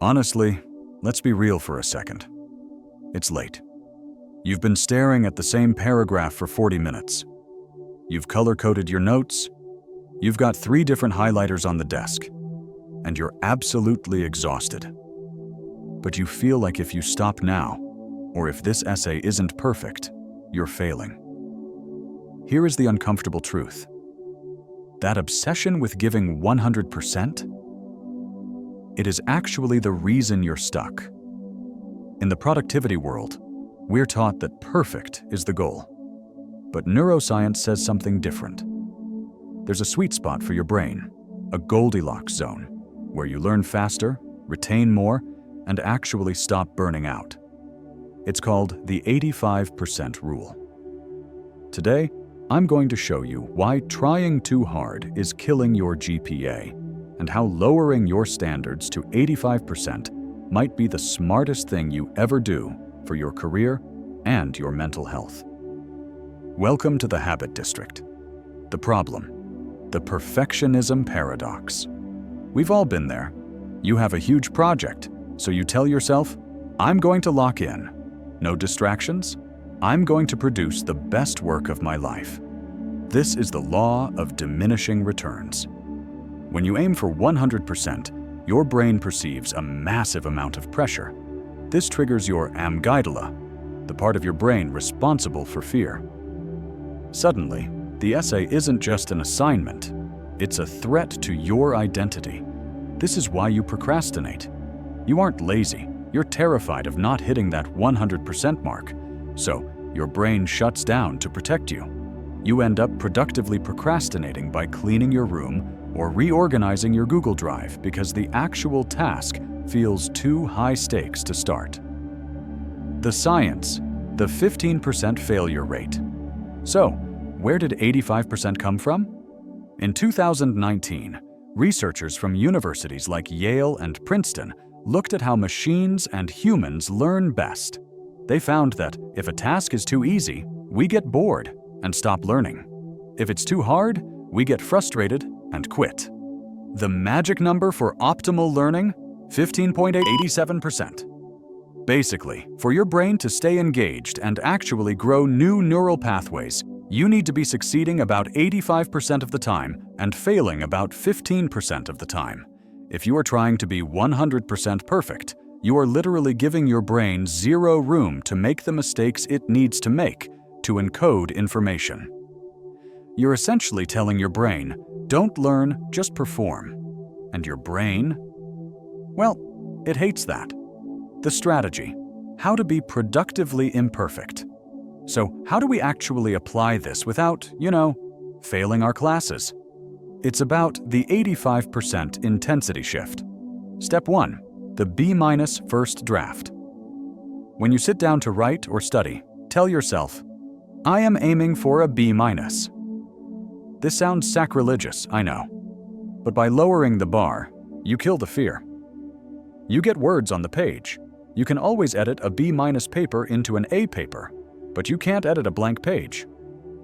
Honestly, let's be real for a second. It's late. You've been staring at the same paragraph for 40 minutes. You've color-coded your notes. You've got 3 different highlighters on the desk. And you're absolutely exhausted. But you feel like if you stop now, or if this essay isn't perfect, you're failing. Here is the uncomfortable truth. That obsession with giving 100%? It is actually the reason you're stuck. In the productivity world, we're taught that perfect is the goal. But neuroscience says something different. There's a sweet spot for your brain, a Goldilocks zone, where you learn faster, retain more, and actually stop burning out. It's called the 85% rule. Today, I'm going to show you why trying too hard is killing your GPA, and how lowering your standards to 85% might be the smartest thing you ever do for your career and your mental health. Welcome to the Habit District. The problem, the Perfectionism Paradox. We've all been there. You have a huge project, so you tell yourself, I'm going to lock in. No distractions. I'm going to produce the best work of my life. This is the law of diminishing returns. When you aim for 100%, your brain perceives a massive amount of pressure. This triggers your Amygdala, the part of your brain responsible for fear. Suddenly, the essay isn't just an assignment. It's a threat to your identity. This is why you procrastinate. You aren't lazy. You're terrified of not hitting that 100% mark. So, your brain shuts down to protect you. You end up productively procrastinating by cleaning your room or reorganizing your Google Drive because the actual task feels too high stakes to start. The science, the 15% failure rate. So, where did 85% come from? In 2019, researchers from universities like Yale and Princeton looked at how machines and humans learn best. They found that if a task is too easy, we get bored and stop learning. If it's too hard, we get frustrated and quit. The magic number for optimal learning? 15.87%. Basically, for your brain to stay engaged and actually grow new neural pathways, you need to be succeeding about 85% of the time and failing about 15% of the time. If you are trying to be 100% perfect, you are literally giving your brain zero room to make the mistakes it needs to make to encode information. You're essentially telling your brain, don't learn, just perform. And your brain? Well, it hates that. The strategy, how to be productively imperfect. So how do we actually apply this without, failing our classes? It's about the 85% intensity shift. Step 1, the B- first draft. When you sit down to write or study, tell yourself, I am aiming for a B-. This sounds sacrilegious, I know. But by lowering the bar, you kill the fear. You get words on the page. You can always edit a B- paper into an A paper, but you can't edit a blank page.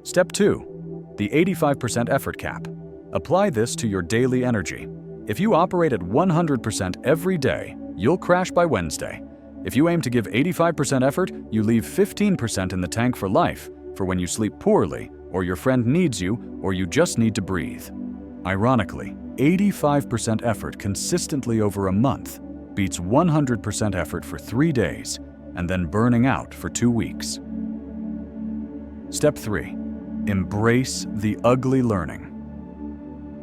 Step 2, the 85% effort cap. Apply this to your daily energy. If you operate at 100% every day, you'll crash by Wednesday. If you aim to give 85% effort, you leave 15% in the tank for life, for when you sleep poorly, or your friend needs you, or you just need to breathe. Ironically, 85% effort consistently over a month beats 100% effort for 3 days, and then burning out for 2 weeks. Step 3, embrace the ugly learning.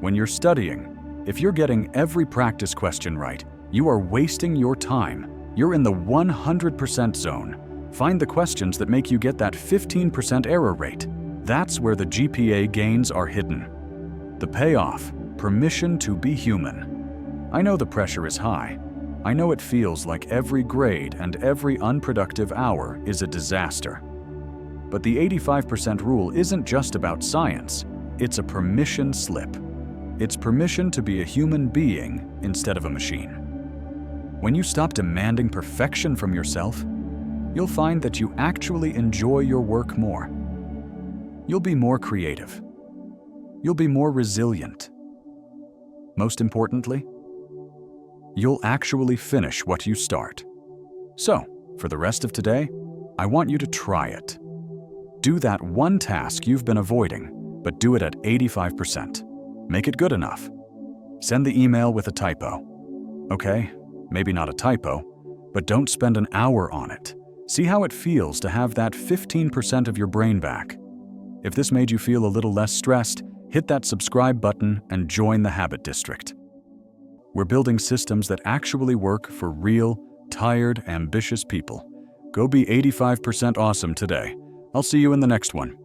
When you're studying, if you're getting every practice question right, you are wasting your time. You're in the 100% zone. Find the questions that make you get that 15% error rate. That's where the GPA gains are hidden. The payoff, permission to be human. I know the pressure is high. I know it feels like every grade and every unproductive hour is a disaster. But the 85% rule isn't just about science. It's a permission slip. It's permission to be a human being instead of a machine. When you stop demanding perfection from yourself, you'll find that you actually enjoy your work more. You'll be more creative. You'll be more resilient. Most importantly, you'll actually finish what you start. So, for the rest of today, I want you to try it. Do that one task you've been avoiding, but do it at 85%. Make it good enough. Send the email with a typo. Okay, maybe not a typo, but don't spend an hour on it. See how it feels to have that 15% of your brain back. If this made you feel a little less stressed, hit that subscribe button and join the Habit District. We're building systems that actually work for real, tired, ambitious people. Go be 85% awesome today. I'll see you in the next one.